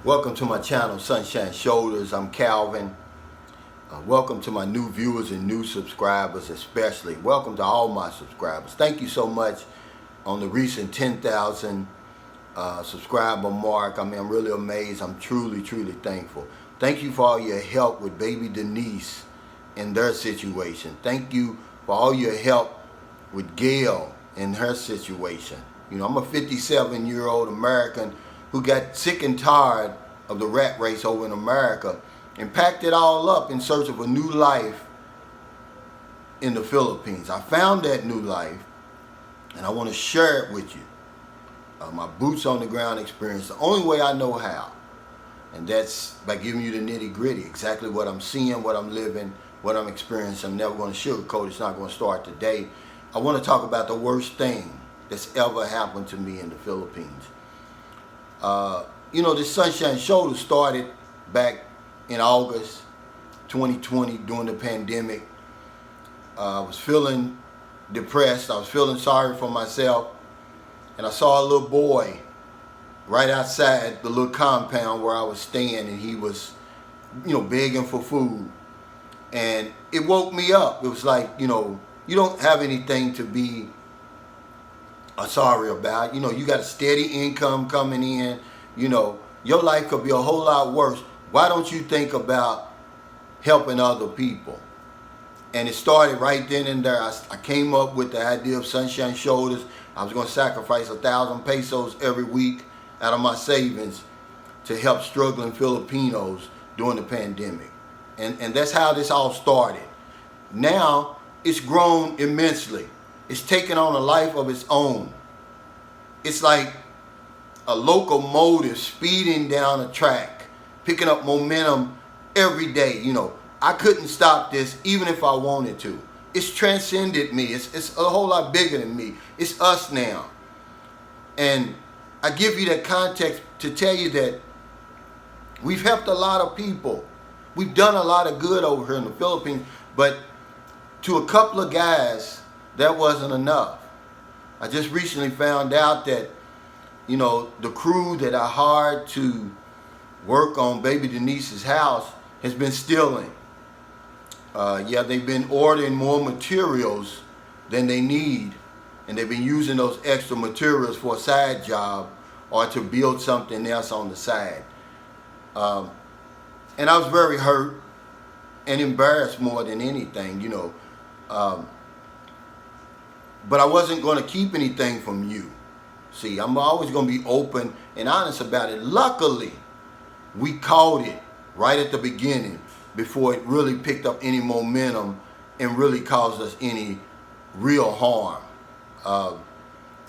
Welcome to my channel, Sunshine Shoulders. I'm Calvin. Welcome to my new viewers and new subscribers especially. Welcome to all my subscribers. Thank you so much on the recent 10,000 subscriber mark. I'm really amazed. I'm truly thankful. Thank you for all your help with baby Denise and their situation. Thank you for all your help with Gail and her situation. You know, I'm a 57-year-old American who got sick and tired of the rat race over in America and packed it all up in search of a new life in the Philippines. I found that new life and I want to share it with you. My boots on the ground experience, the only way I know how. And that's by giving you the nitty gritty, exactly what I'm seeing, what I'm living, what I'm experiencing. I'm never going to sugarcoat it. It's not going to start today. I want to talk about the worst thing that's ever happened to me in the Philippines. You know, this Sunshine Shoulder started back in August 2020 during the pandemic. I was feeling depressed. I was feeling sorry for myself. And I saw a little boy right outside the little compound where I was staying, and he was, you know, begging for food. And it woke me up. It was like, you know, you don't have anything to be sorry about. You know, you got a steady income coming in. You know, your life could be a whole lot worse. Why don't you think about helping other people? And it started right then and there. I came up with the idea of Sunshine Shoulders. I was going to sacrifice 1,000 pesos every week out of my savings to help struggling Filipinos during the pandemic. And that's how this all started. Now, it's grown immensely. It's taken on a life of its own. It's like a locomotive speeding down a track, picking up momentum every day. You know, I couldn't stop this even if I wanted to. It's transcended me. It's a whole lot bigger than me. It's us now. And I give you that context to tell you that we've helped a lot of people. We've done a lot of good over here in the Philippines, but to a couple of guys, that wasn't enough. I just recently found out that, you know, the crew that I hired to work on baby Denise's house has been stealing. Yeah, they've been ordering more materials than they need, and they've been using those extra materials for a side job or to build something else on the side. And I was very hurt and embarrassed more than anything, you know. But I wasn't going to keep anything from you. See, I'm always going to be open and honest about it. Luckily, we caught it right at the beginning before it really picked up any momentum and really caused us any real harm. I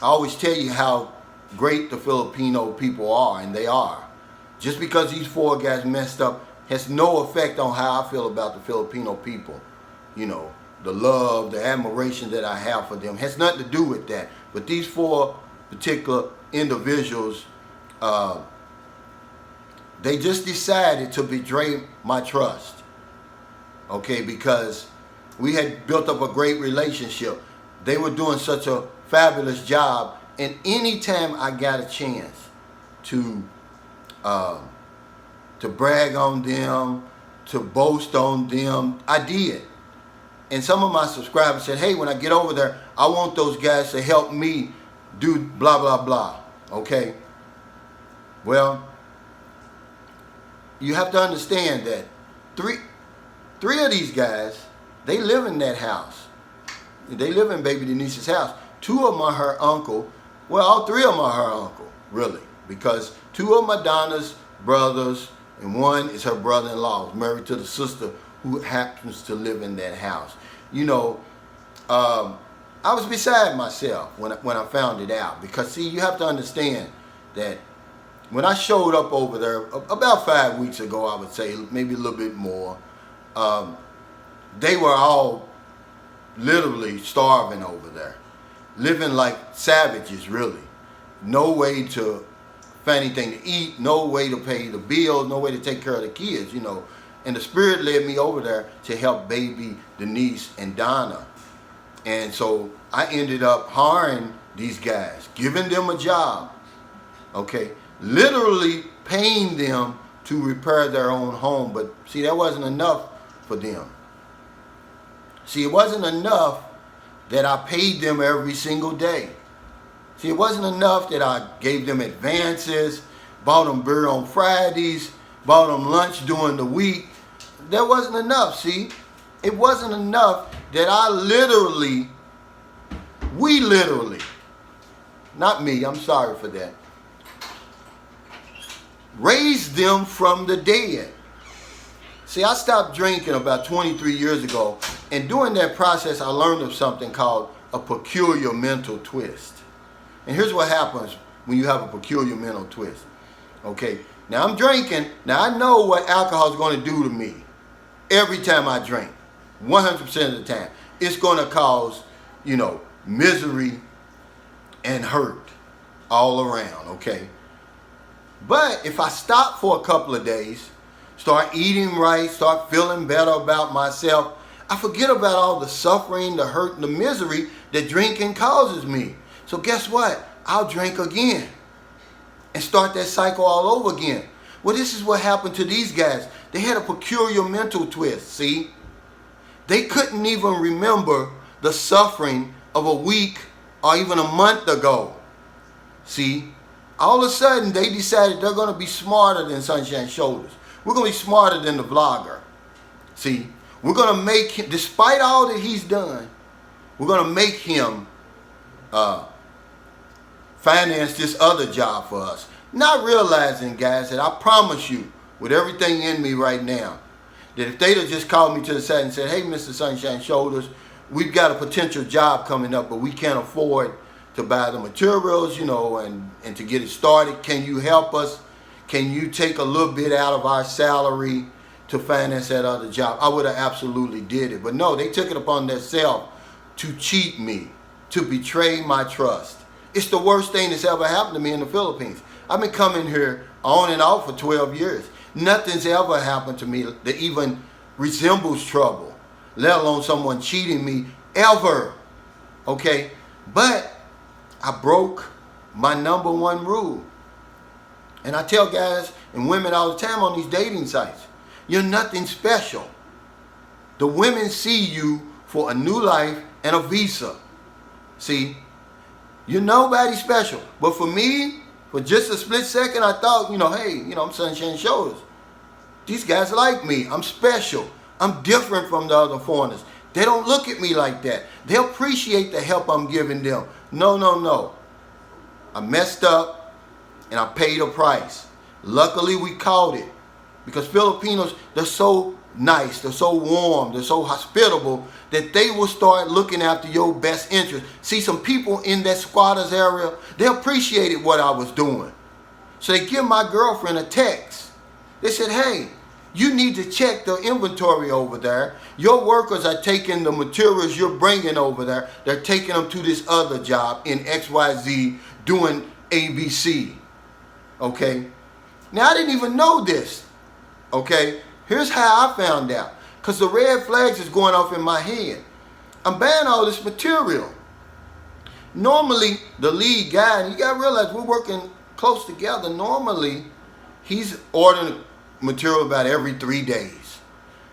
always tell you how great the Filipino people are, and they are. Just because these four guys messed up has no effect on how I feel about the Filipino people. You know, the love, the admiration that I have for them has nothing to do with that. But these four particular individuals, they just decided to betray my trust. Okay, because we had built up a great relationship. They were doing such a fabulous job, and anytime I got a chance to brag on them, to boast on them, I did. And some of my subscribers said, hey, when I get over there, I want those guys to help me do blah, blah, blah. Okay? Well, you have to understand that three of these guys, they live in that house. They live in baby Denise's house. Two of them are her uncle. Well, all three of them are her uncle, really. Because two of them are Donna's brothers, and one is her brother-in-law, who's married to the sister who happens to live in that house. You know, I was beside myself when I found it out. Because, see, you have to understand that when I showed up over there about 5 weeks ago, I would say, maybe a little bit more, they were all literally starving over there. Living like savages, really. No way to find anything to eat, no way to pay the bills, no way to take care of the kids, you know. And the Spirit led me over there to help baby Denise and Donna. And so I ended up hiring these guys, giving them a job, okay, literally paying them to repair their own home. But see, that wasn't enough for them. See, it wasn't enough that I paid them every single day. See, it wasn't enough that I gave them advances, bought them beer on Fridays, bought them lunch during the week. That wasn't enough, see. It wasn't enough that we literally, not me, I'm sorry for that, raised them from the dead. See, I stopped drinking about 23 years ago, and during that process, I learned of something called a peculiar mental twist. And here's what happens when you have a peculiar mental twist. Okay, now I'm drinking. Now I know what alcohol is going to do to me every time I drink. 100% of the time. It's going to cause, misery and hurt all around, okay? But if I stop for a couple of days, start eating right, start feeling better about myself, I forget about all the suffering, the hurt, and the misery that drinking causes me. So guess what? I'll drink again and start that cycle all over again. Well, this is what happened to these guys. They had a peculiar mental twist, see? They couldn't even remember the suffering of a week or even a month ago. See? All of a sudden, they decided they're going to be smarter than Sunshine Shoulders. We're going to be smarter than the vlogger. See? We're going to make him, despite all that he's done, we're going to make him finance this other job for us. Not realizing, guys, that I promise you, with everything in me right now, that if they'd have just called me to the side and said, hey, Mr. Sunshine Shoulders, we've got a potential job coming up, but we can't afford to buy the materials, and to get it started. Can you help us? Can you take a little bit out of our salary to finance that other job? I would have absolutely did it. But no, they took it upon themselves to cheat me, to betray my trust. It's the worst thing that's ever happened to me in the Philippines. I've been coming here on and off for 12 years. Nothing's ever happened to me that even resembles trouble, let alone someone cheating me, ever. Okay? But I broke my number one rule. And I tell guys and women all the time on these dating sites, you're nothing special. The women see you for a new life and a visa. See? You're nobody special. But for me, for just a split second, I thought, hey, I'm Sunshine Shoulders. These guys like me. I'm special. I'm different from the other foreigners. They don't look at me like that. They appreciate the help I'm giving them. No. I messed up and I paid a price. Luckily, we caught it. Because Filipinos, they're so nice, they're so warm, they're so hospitable that they will start looking after your best interest. See, some people in that squatters area, they appreciated what I was doing. So they give my girlfriend a text. They said, hey, you need to check the inventory over there. Your workers are taking the materials you're bringing over there. They're taking them to this other job in XYZ doing ABC. Okay? Now, I didn't even know this. Okay? Here's how I found out. Because the red flags is going off in my head. I'm buying all this material. Normally, the lead guy, and you got to realize we're working close together. Normally, he's ordering material about every 3 days.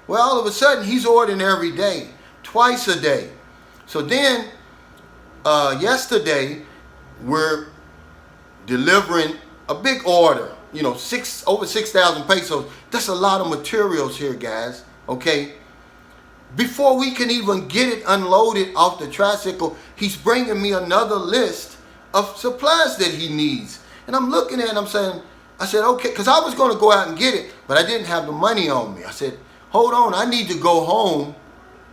Well, all of a sudden, he's ordering every day, twice a day. So then, yesterday, we're delivering a big order. Over 6,000 pesos. That's a lot of materials here, guys. Okay? Before we can even get it unloaded off the tricycle, he's bringing me another list of supplies that he needs. And I'm looking at it and I said, okay, because I was going to go out and get it, but I didn't have the money on me. I said, hold on, I need to go home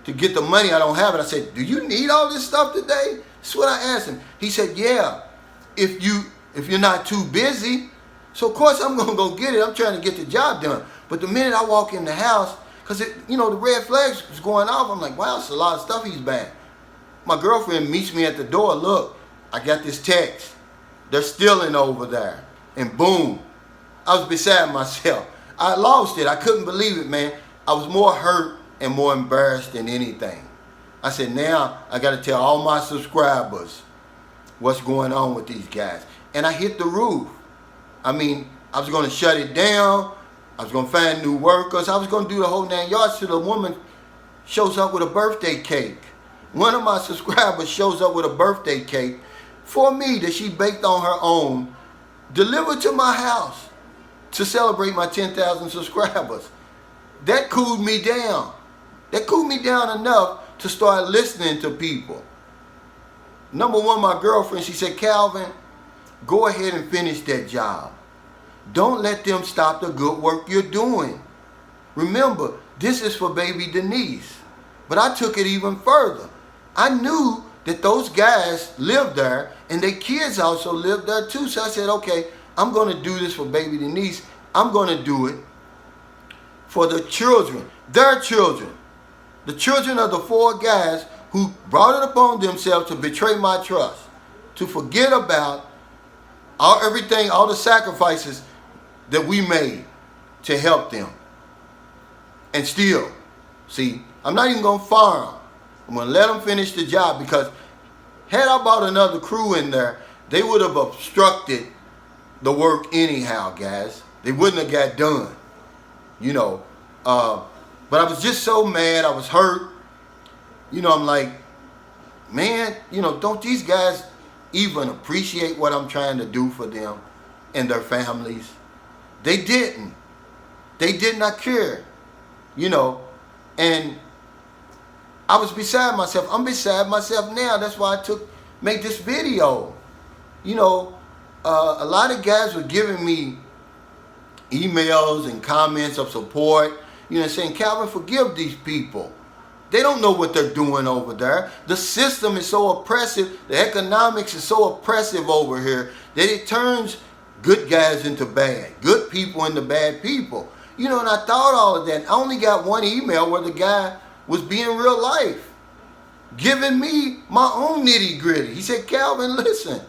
to get the money. I don't have it. I said, do you need all this stuff today? That's what I asked him. He said, yeah, if you're not too busy. So, of course, I'm going to go get it. I'm trying to get the job done. But the minute I walk in the house, because, the red flags was going off, I'm like, wow, it's a lot of stuff he's buying. My girlfriend meets me at the door. Look, I got this text. They're stealing over there. And boom, I was beside myself. I lost it. I couldn't believe it, man. I was more hurt and more embarrassed than anything. I said, now I got to tell all my subscribers what's going on with these guys. And I hit the roof. I mean, I was going to shut it down. I was going to find new workers. I was going to do the whole 9 yards till the woman shows up with a birthday cake. One of my subscribers shows up with a birthday cake for me that she baked on her own, delivered to my house to celebrate my 10,000 subscribers. That cooled me down. That cooled me down enough to start listening to people. Number one, my girlfriend, she said, Calvin, go ahead and finish that job. Don't let them stop the good work you're doing. Remember, this is for baby Denise. But I took it even further. I knew that those guys lived there and their kids also lived there too. So I said, okay, I'm going to do this for baby Denise. I'm going to do it for the children, their children. The children of the 4 guys who brought it upon themselves to betray my trust, to forget about everything, all the sacrifices that we made to help them. And still, see, I'm not even going to fire them. I'm going to let them finish the job, because had I brought another crew in there, they would have obstructed the work anyhow, guys. They wouldn't have got done, you know. But I was just so mad. I was hurt. You know, I'm like, man, you know, don't these guys even appreciate what I'm trying to do for them and their families? They didn't. They did not care, you know. And I was beside myself. I'm beside myself now. That's why I made this video. You know, a lot of guys were giving me emails and comments of support, you know, saying, Calvin, forgive these people. They don't know what they're doing over there. The system is so oppressive. The economics is so oppressive over here that it turns good guys into bad, good people into bad people. You know, and I thought all of that. I only got one email where the guy was being real life, giving me my own nitty gritty. He said, Calvin, listen,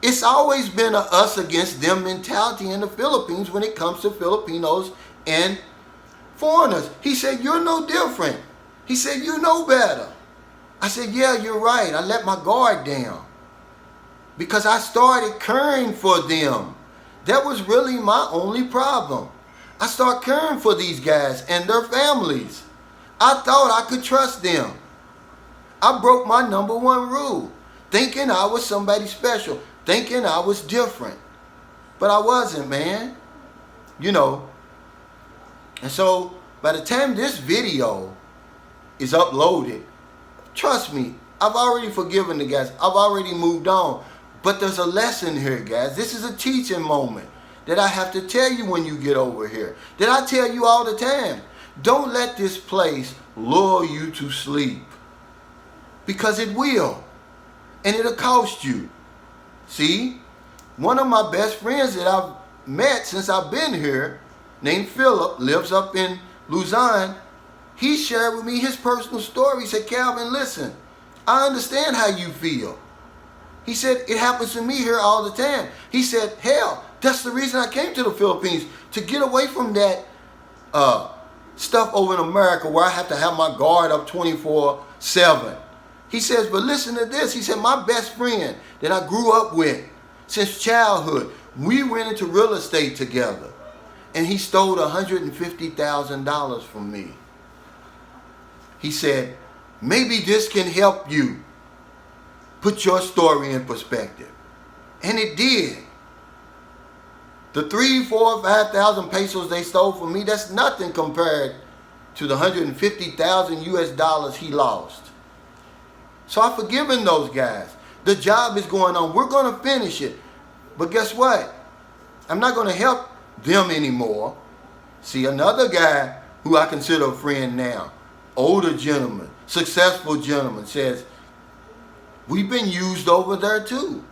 it's always been a us against them mentality in the Philippines when it comes to Filipinos and foreigners. He said, you're no different. He said, you know better. I said, yeah, you're right. I let my guard down because I started caring for them. That was really my only problem. I started caring for these guys and their families. I thought I could trust them. I broke my number one rule, thinking I was somebody special, thinking I was different. But I wasn't, man. You know. And so, by the time this video is uploaded, trust me, I've already forgiven the guys. I've already moved on. But there's a lesson here, guys. This is a teaching moment that I have to tell you when you get over here. That I tell you all the time. Don't let this place lure you to sleep. Because it will. And it'll cost you. See? One of my best friends that I've met since I've been here, named Philip, lives up in Luzon. He shared with me his personal story. He said, Calvin, listen, I understand how you feel. He said, it happens to me here all the time. He said, hell, that's the reason I came to the Philippines, to get away from that stuff over in America where I have to have my guard up 24/7. He says, but listen to this. He said, my best friend that I grew up with since childhood, we went into real estate together. And he stole $150,000 from me. He said, maybe this can help you put your story in perspective. And it did. The 3, 4, 5,000 pesos they stole from me, that's nothing compared to the $150,000 US dollars he lost. So I've forgiven those guys. The job is going on. We're going to finish it. But guess what? I'm not going to help them anymore. See, another guy who I consider a friend now, older gentleman, successful gentleman, says, we've been used over there too.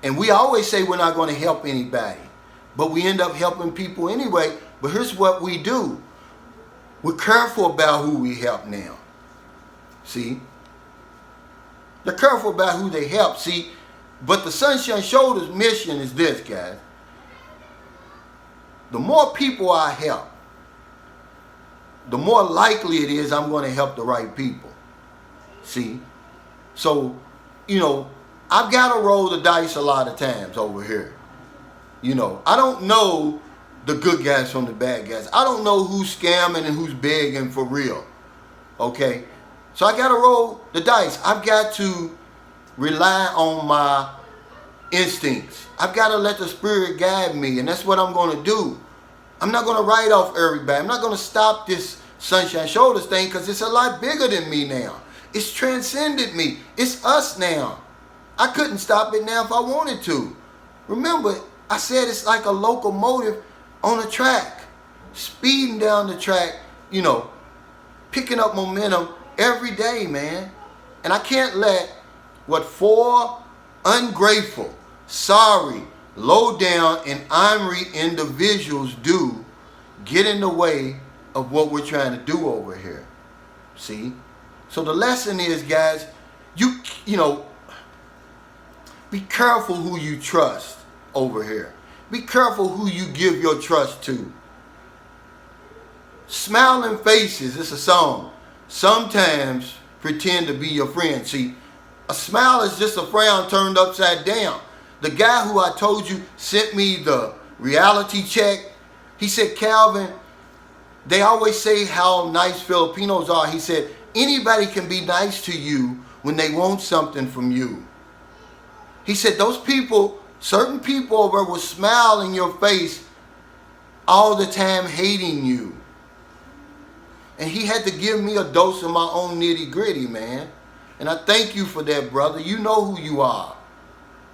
And we always say we're not going to help anybody, but we end up helping people anyway. But here's what we do. We're careful about who we help now. See? They're careful about who they help. See? But the Sunshine Shoulders mission is this, guys. The more people I help, the more likely it is I'm going to help the right people. See? So, you know, I've got to roll the dice a lot of times over here. You know, I don't know the good guys from the bad guys. I don't know who's scamming and who's begging for real. Okay? So I got to roll the dice. I've got to rely on my instincts. I've got to let the Spirit guide me, and that's what I'm going to do. I'm not going to write off everybody. I'm not going to stop this Sunshine Shoulders thing because it's a lot bigger than me now. It's transcended me. It's us now. I couldn't stop it now if I wanted to. Remember, I said it's like a locomotive on a track, speeding down the track, you know, picking up momentum every day, man. And I can't let what 4 ungrateful, sorry, low down and ornery individuals do get in the way of what we're trying to do over here. See? So the lesson is, guys, you know, be careful who you trust over here. Be careful who you give your trust to. Smiling faces, it's a song, sometimes pretend to be your friend. See, a smile is just a frown turned upside down. The guy who I told you sent me the reality check, he said, Calvin, they always say how nice Filipinos are. He said, anybody can be nice to you when they want something from you. He said, those people, certain people over will smile in your face all the time hating you. And he had to give me a dose of my own nitty gritty, man. And I thank you for that, brother. You know who you are.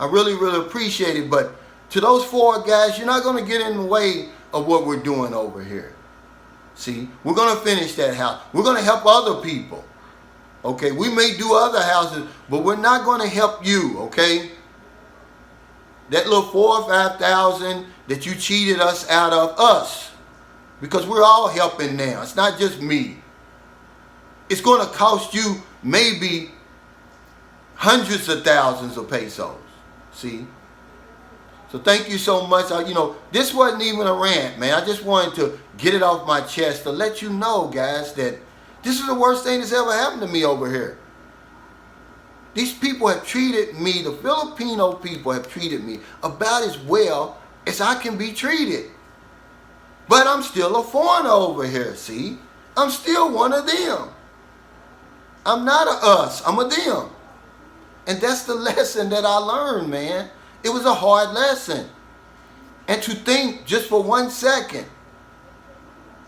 I really, really appreciate it. But to those 4 guys, you're not going to get in the way of what we're doing over here. See, we're going to finish that house. We're going to help other people. Okay, we may do other houses, but we're not going to help you, okay? That little 4,000 or 5,000 that you cheated us out of us. Because we're all helping now. It's not just me. It's going to cost you maybe hundreds of thousands of pesos. See? So thank you so much. You know, this wasn't even a rant, man. I just wanted to get it off my chest to let you know, guys, that this is the worst thing that's ever happened to me over here. These people have treated me, the Filipino people have treated me about as well as I can be treated. But I'm still a foreigner over here, see? I'm still one of them. I'm not a us, I'm a them. And that's the lesson that I learned, man. It was a hard lesson. And to think just for 1 second,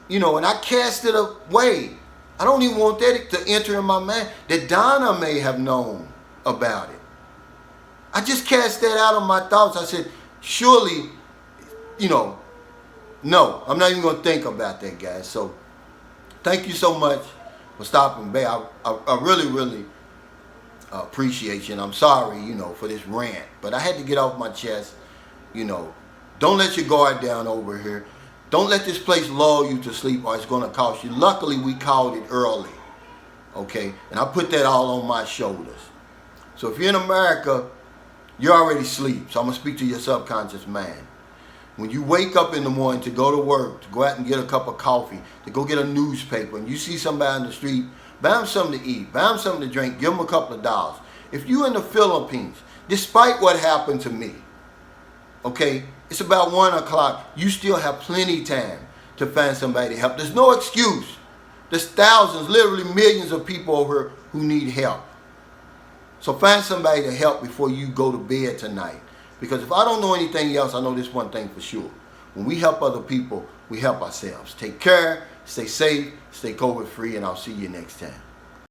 you know, and I cast it away. I don't even want that to enter in my mind that Donna may have known about it. I just cast that out of my thoughts. I said, surely, you know, no, I'm not even going to think about that, guys. So thank you so much for stopping by. I really, really appreciate you. And I'm sorry, you know, for this rant. But I had to get off my chest. You know, don't let your guard down over here. Don't let this place lull you to sleep or it's going to cost you. Luckily, we called it early. Okay? And I put that all on my shoulders. So if you're in America, you're already asleep. So I'm going to speak to your subconscious mind. When you wake up in the morning to go to work, to go out and get a cup of coffee, to go get a newspaper, and you see somebody on the street, buy them something to eat, buy them something to drink, give them a couple of dollars. If you're in the Philippines, despite what happened to me, okay, it's about 1 o'clock, you still have plenty of time to find somebody to help. There's no excuse. There's thousands, literally millions of people over here who need help. So find somebody to help before you go to bed tonight. Because if I don't know anything else, I know this one thing for sure. When we help other people, we help ourselves. Take care, stay safe, stay COVID free, and I'll see you next time.